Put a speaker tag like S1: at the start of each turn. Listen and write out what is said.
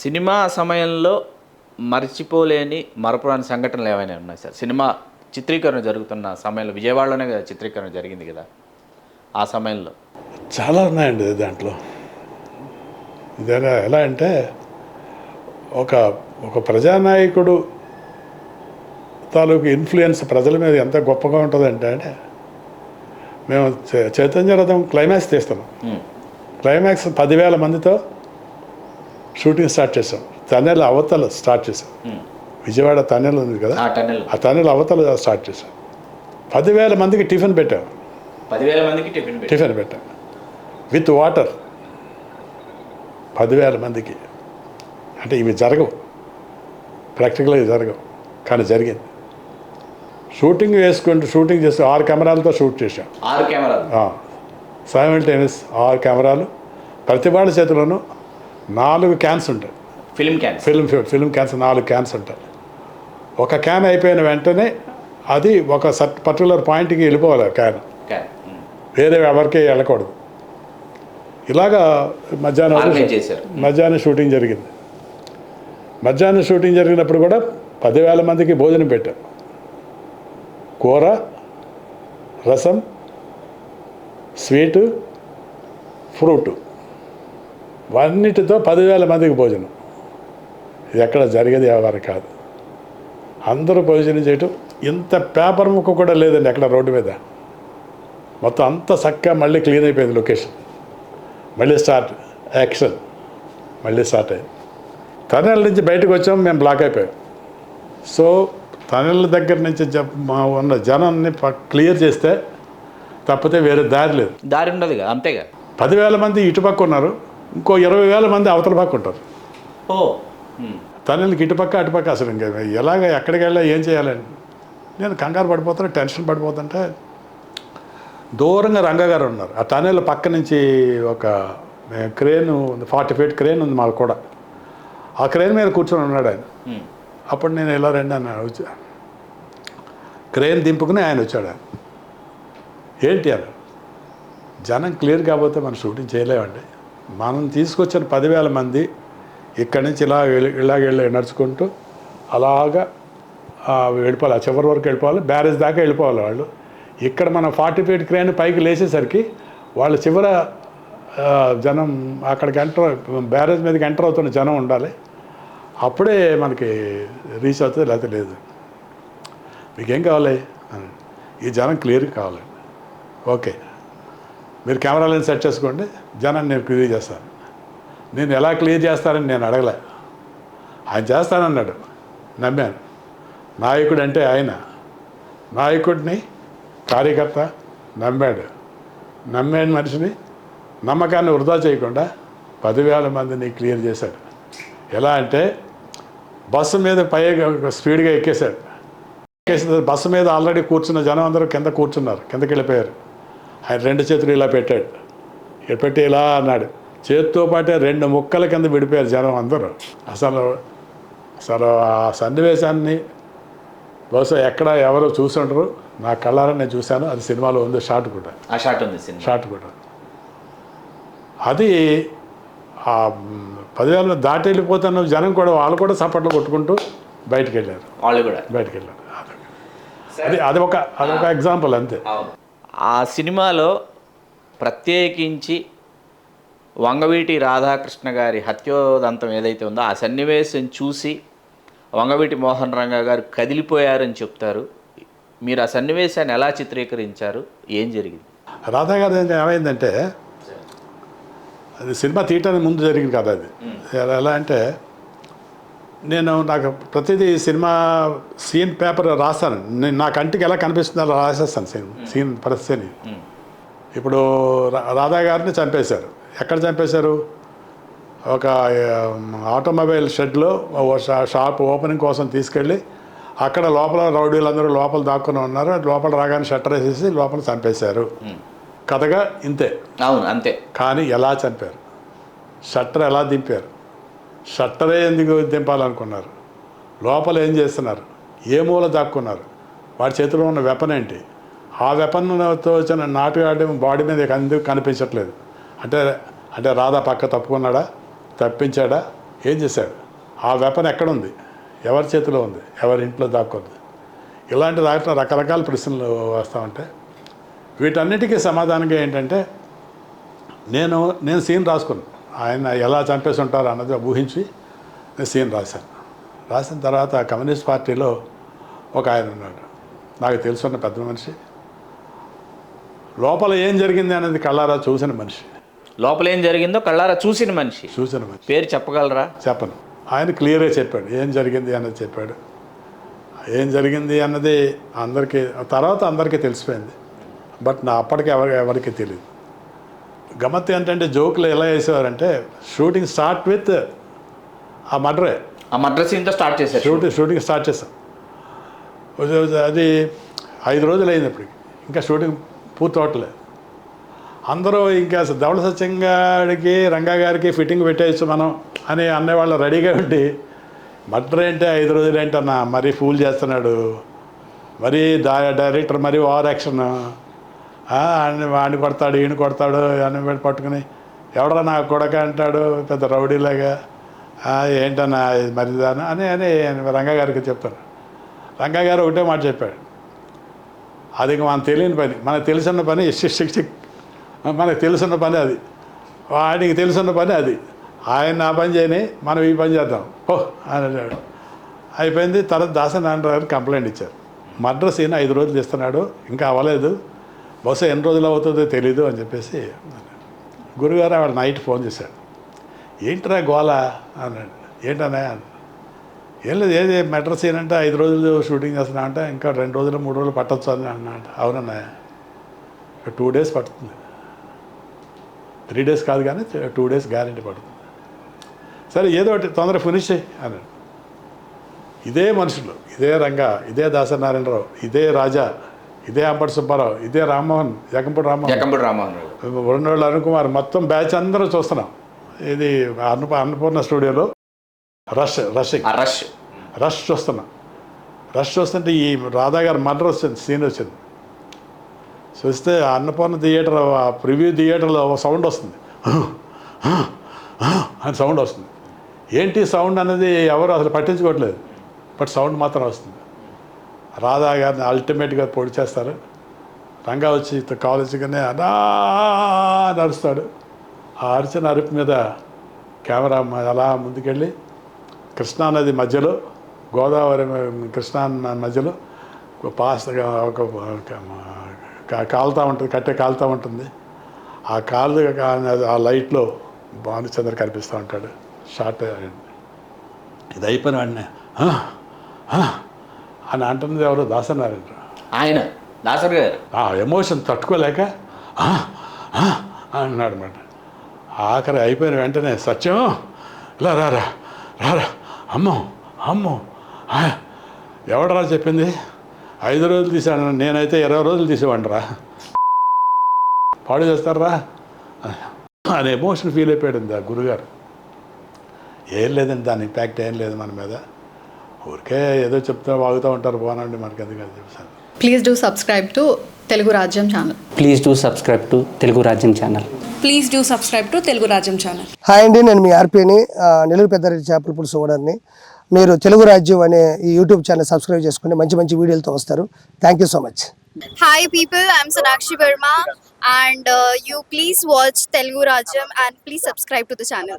S1: Cinema సమయంలో మర్చిపోలేని మరపురాని సంఘటనలు ఏమైనా ఉన్నాయి సార్? సినిమా చిత్రీకరణ జరుగుతున్న సమయంలో విజయవాడలోనే కదా చిత్రీకరణ జరిగింది కదా, ఆ సమయంలో
S2: చాలా ఉన్నాయండి దాంట్లో. ఇదేనా ఎలా అంటే ఒక ఒక ప్రజానాయకుడు తాలూకు ఇన్ఫ్లుయెన్స్ ప్రజల మీద ఎంత గొప్పగా ఉంటుందంటే మేము చైతన్య రథం క్లైమాక్స్ తీస్తున్నాం. క్లైమాక్స్ 10,000 మందితో షూటింగ్ స్టార్ట్ చేసాం. తనేల అవతల స్టార్ట్ చేసాం. విజయవాడ తనేలు ఉంది కదా, ఆ తనేల అవతల స్టార్ట్ చేసాం. 10,000 మందికి టిఫిన్ పెట్టాం.
S1: 10,000 మందికి
S2: టిఫిన్ పెట్టాం విత్ వాటర్. 10,000 మందికి అంటే ఇవి జరగవు, ప్రాక్టికల్గా జరగవు, కానీ జరిగింది. షూటింగ్ షూటింగ్ చేస్తూ 6 కెమెరాలతో షూట్ చేశాం.
S1: 6 కెమెరాలు
S2: సైమల్టేనియస్ 6 కెమెరాలు. ప్రతి వాళ్ళ చేతిలోనూ 4 క్యాన్స్ ఉంటాయి. ఫిల్మ్ క్యాన్స్ 4 క్యాన్స్ ఉంటాయి. ఒక క్యాన్ అయిపోయిన వెంటనే అది ఒక పర్టికులర్ పాయింట్కి వెళ్ళిపోవాలి. క్యాన్ వేరే ఎవరికి వెళ్ళకూడదు. ఇలాగా మధ్యాహ్నం షూటింగ్ జరిగింది. మధ్యాహ్నం షూటింగ్ జరిగినప్పుడు కూడా 10,000 మందికి భోజనం పెట్టాం. కూర, రసం, స్వీటు, ఫ్రూటు, అన్నిటితో 10,000 మందికి భోజనం. ఇది ఎక్కడ జరిగేది ఎవరు కాదు. అందరూ భోజనం చేయటం. ఇంత పేపర్ ముక్క కూడా లేదండి ఎక్కడ రోడ్డు మీద. మొత్తం అంతా చక్కగా మళ్ళీ క్లీన్ అయిపోయింది లొకేషన్. మళ్ళీ స్టార్ట్ యాక్షన్. మళ్ళీ స్టార్ట్ అయ్యింది. టనెల్ నుంచి బయటకు వచ్చాం, మేము బ్లాక్ అయిపోయాం. సో టనెల్ దగ్గర నుంచి ఉన్న జనాన్ని క్లియర్ చేస్తే తప్పితే వేరే దారి లేదు.
S1: దారి ఉండదు కదా, అంతేగా.
S2: 10,000 మంది ఇటుపక్క ఉన్నారు, ఇంకో 20,000 మంది అవతల పక్క ఉంటారు. టనెల్కి ఇటుపక్క అటుపక్క. అసలు ఇంకా ఎలాగ ఎక్కడికి వెళ్ళా ఏం చేయాలని నేను కంగారు పడిపోతాను, టెన్షన్ పడిపోతుంటే దూరంగా రంగగారు ఉన్నారు. ఆ టనెల్ పక్క నుంచి ఒక క్రేన్ ఉంది, 40 feet క్రేన్ ఉంది మాకు కూడా. ఆ క్రేన్ మీద కూర్చొని ఉన్నాడు ఆయన. అప్పుడు నేను ఇలా రండి అని వచ్చా. క్రేన్ దింపుకుని ఆయన వచ్చాడు. ఏంటి అని, జనం క్లియర్ కాకపోతే మనం షూటింగ్ చేయలేమండి. మనం తీసుకొచ్చిన 10,000 మంది ఇక్కడి నుంచి వెళ్ళి నడుచుకుంటూ అలాగా వెళ్ళిపోవాలి. ఆ చివరి వరకు వెళ్ళిపోవాలి, బ్యారేజ్ దాకా వెళ్ళిపోవాలి వాళ్ళు. ఇక్కడ మనం 40 feet క్రేన్ పైకి లేచేసరికి వాళ్ళ చివర జనం అక్కడికి బ్యారేజ్ మీదకి ఎంటర్ అవుతున్న జనం ఉండాలి. అప్పుడే మనకి రీచ్ అవుతుంది, లేకపోతే లేదు. మీకేం కావాలి అని, ఈ జనం క్లియర్గా కావాలండి. ఓకే, మీరు కెమెరాలను సెట్ చేసుకోండి, జనాన్ని నేను క్లియర్ చేస్తాను. నేను ఎలా క్లియర్ చేస్తానని నేను అడగలే, ఆయన చేస్తానన్నాడు. నమ్మాను. నాయకుడు అంటే ఆయన. నాయకుడిని కార్యకర్త నమ్మాడు. నమ్మాను మనిషిని. నమ్మకాన్ని వృధా చేయకుండా 10,000 మందిని క్లియర్ చేశాడు. ఎలా అంటే బస్సు మీద స్పీడ్గా ఎక్కేశాడు. బస్సు మీద ఆల్రెడీ కూర్చున్న జనం అందరూ కింద కూర్చున్నారు, కిందకి వెళ్ళిపోయారు. ఆయన 2 చేతులు ఇలా పెట్టాడు. పెట్టి ఇలా అన్నాడు. చేతితో పాటే 2 ముక్కల కింద విడిపోయారు జనం అందరూ. అసలు ఆ సన్నివేశాన్ని బహుశా ఎక్కడ ఎవరు చూసి ఉండరు. నా కళ్ళారా నేను చూశాను. అది సినిమాలో ఉంది, షాట్ కూడా. అది 10,000 దాటి వెళ్ళిపోతున్న జనం కూడా వాళ్ళు కూడా చప్పట్లు కొట్టుకుంటూ బయటికి వెళ్ళారు. అదొక ఎగ్జాంపుల్ అంతే.
S1: ఆ సినిమాలో ప్రత్యేకించి వంగవీటి రాధాకృష్ణ గారి హత్యోదంతం ఏదైతే ఉందో ఆ సన్నివేశం చూసి వంగవీటి మోహన్ రంగ గారు కదిలిపోయారని చెప్తారు. మీరు ఆ సన్నివేశాన్ని ఎలా చిత్రీకరించారు, ఏం జరిగింది?
S2: రాధా గారు ఏమైందంటే, అది సినిమా తీయటానికి ముందు జరిగింది కదా. అది ఎలా అంటే, నాకు ప్రతిదీ సినిమా సీన్ పేపర్ రాస్తాను. నా కంటికి ఎలా కనిపిస్తుందో అలా రాసేస్తాను సీన్ పరిస్థితిని. ఇప్పుడు రాధా గారిని చంపేశారు. ఎక్కడ చంపేశారు? ఒక ఆటోమొబైల్ షెడ్లో షాప్ ఓపెనింగ్ కోసం తీసుకెళ్ళి అక్కడ లోపల రౌడీలందరూ లోపల దాక్కుని ఉన్నారు. లోపల రాగానే షట్టర్ వేసేసి లోపల చంపేశారు. కథగా ఇంతే.
S1: అవును, అంతే.
S2: కానీ ఎలా చంపారు? షట్టర్ ఎలా దింపారు? షట్టరే ఎందుకు దింపాలనుకున్నారు? లోపల ఏం చేస్తున్నారు? ఏ మూల దాక్కున్నారు? వాడి చేతిలో ఉన్న వెపన్ ఏంటి? ఆ వెపన్తో వచ్చిన నాటుగాడి బాడీ మీద ఎందుకు కనిపించట్లేదు? అంటే రాధా పక్క తప్పుకున్నాడా, తప్పించాడా, ఏం చేశాడు, ఆ వెపన్ ఎక్కడుంది, ఎవరి చేతిలో ఉంది, ఎవరి ఇంట్లో దాక్కుంది, ఇలాంటి దాంట్లో రకరకాల ప్రశ్నలు వస్తూ ఉంటాయి. వీటన్నిటికీ సమాధానంగా ఏంటంటే నేను సీన్ రాసుకున్నాను. ఆయన ఎలా చంపేసి ఉంటారో అన్నది ఊహించి నేను సీన్ రాసిన తర్వాత కమ్యూనిస్ట్ పార్టీలో ఒక ఆయన ఉన్నాడు, నాకు తెలుసున్న పెద్ద మనిషి, లోపల ఏం జరిగింది అనేది కళ్ళారా చూసిన మనిషి.
S1: లోపల ఏం జరిగిందో కళ్ళారా చూసిన మనిషి.
S2: పేరు
S1: చెప్పగలరా?
S2: చెప్పను. ఆయన క్లియర్గా చెప్పాడు ఏం జరిగింది అన్నది చెప్పాడు. ఏం జరిగింది అన్నది తర్వాత అందరికీ తెలిసిపోయింది. బట్ అప్పటికి ఎవరికి తెలియదు. గమ్మత్తు ఏంటంటే జోకులు ఎలా వేసేవారంటే షూటింగ్ స్టార్ట్ విత్ ఆ మర్డరే.
S1: ఆ మర్డర్ సీన్తో స్టార్ట్ చేశారు.
S2: షూటింగ్ స్టార్ట్ చేస్తాం. అది 5 రోజులు అయింది అప్పటికి, ఇంకా షూటింగ్ పూర్తి అవ్వట్లేదు. అందరూ ఇంకా ధవళ సత్యంగాడికి రంగా గారికి ఫిట్టింగ్ పెట్టేయచ్చు మనం అని అనేవాళ్ళు రెడీగా ఉండి, మర్డర్ ఏంటి 5 రోజులు ఏంటన్నా మరీ ఫూల్ చేస్తున్నాడు, మరీ డైరెక్టర్ మరీ ఓవర్ యాక్షన్, వాడిని కొడతాడు ఈయన కొడతాడు అని పట్టుకుని ఎవడరా నా కొడక అంటాడు పెద్ద రౌడీలాగా, ఏంటన్నా మరిదానా అని రంగా గారికి చెప్తాను. రంగా గారు ఒకటే మాట చెప్పాడు, అది మనకు తెలియని పని, మనకు తెలుసున్న పని మనకు తెలుసున్న పని అది, వాడికి తెలుసున్న పని అది, ఆయన ఆ పని చేయని మనం ఈ పని చేద్దాం అని అన్నాడు. అయిపోయింది. తర్వాత దాసనారాయణ గారు కంప్లైంట్ ఇచ్చారు, మర్డర్ సీన్ 5 రోజులు తీస్తున్నాడు ఇంకా అవ్వలేదు, బహుశా ఎన్ని రోజులు అవుతుందో తెలీదు అని చెప్పేసి. గురుగారు ఆవిడ నైట్ ఫోన్ చేశాడు, ఏంట్రా గోళ అన్నాడు. ఏంటన్నా? ఏం లేదు, ఏది మర్డర్ సీన్ అంటే 5 రోజులు షూటింగ్ చేస్తున్నా అంటే ఇంకా 2 రోజులు 3 రోజులు పట్టొచ్చు అని అన్నాడు. అవునన్నా 2 days పడుతుంది, 3 days కాదు కానీ 2 days గ్యారెంటీ పడుతుంది. సరే ఏదో ఒకటి తొందరగా ఫినిష్ చేయి అన్నాడు. ఇదే మనుషులు, ఇదే రంగా, ఇదే దాసనారాయణరావు, ఇదే రాజా, ఇదే అంబటి సుబ్బారావు, ఇదే రామ్మోహన్, జకంపూడి రామ్మోహన్, రెండోళ్ళు అరుణ్ కుమార్, మొత్తం బ్యాచ్ అందరూ చూస్తున్నాం. ఇది అన్నపూర్ణ స్టూడియోలో రష్ చూస్తున్నాం. రష్ చూస్తుంటే ఈ రాధా గారు మర్డర్ సీన్ వచ్చింది. చూస్తే అన్నపూర్ణ థియేటర్, ఆ ప్రివ్యూ థియేటర్లో సౌండ్ వస్తుంది, అని సౌండ్ వస్తుంది. ఏంటి సౌండ్ అనేది ఎవరు అసలు పట్టించుకోవట్లేదు, బట్ సౌండ్ మాత్రం వస్తుంది. రాధా గారిని అల్టిమేట్గా పొడి చేస్తారు. రంగా వచ్చి కాలేజీగానే అలా నడుస్తాడు. ఆ అరిచిన అరుపు మీద కెమెరా అలా ముందుకెళ్ళి కృష్ణానది మధ్యలో, గోదావరి కృష్ణా మధ్యలో పాస్గా ఒక కాలుతూ ఉంటుంది, కట్టె కాలుతూ ఉంటుంది. ఆ కాలు ఆ లైట్లో భానుచంద్ర కనిపిస్తూ ఉంటాడు. షార్ట్ ఇది అయిపోయిన వెంటనే అని అంటున్నది ఎవరు? దాసనారాయణ.
S1: ఆయన దాసర్ గారు
S2: ఆ ఎమోషన్ తట్టుకోలేక అన్నాడు అన్నమాట. ఆఖరి అయిపోయిన వెంటనే సత్యం ఇలా రారా రారా, అమ్మో ఎవడరా చెప్పింది 5 రోజులు తీసాను, నేనైతే 20 రోజులు తీసేవాడిరా, పాడు చేస్తారా అని ఎమోషన్ ఫీల్ అయిపోయాడు ఆ గురుగారు. ఏం లేదండి, దాని ఇంపాక్ట్ ఏం లేదు మన మీద, ఊరికే ఏదో చెప్తా వాగుతూ ఉంటారు, పోనండి మనకి ఎందుకని చెప్పాను.
S3: Please do subscribe to Telugu Rajyam channel.
S4: Please do subscribe to Telugu Rajyam channel.
S5: Please do subscribe to Telugu Rajyam channel.
S6: Hi అండి, నేను మీ ఆర్పీని, నెల్లూరు పెద్దారెడ్డి చేపల పులుసు ఓనర్ని. మీరు తెలుగు రాజ్యం అనే ఈ యూట్యూబ్ ఛానల్ సబ్స్క్రైబ్ చేసుకుని మంచి వీడియోలతో వస్తారు. Thank you so much.
S7: Hi people, I'm Sonakshi Verma and you please watch Telugu Rajyam and please subscribe to the channel.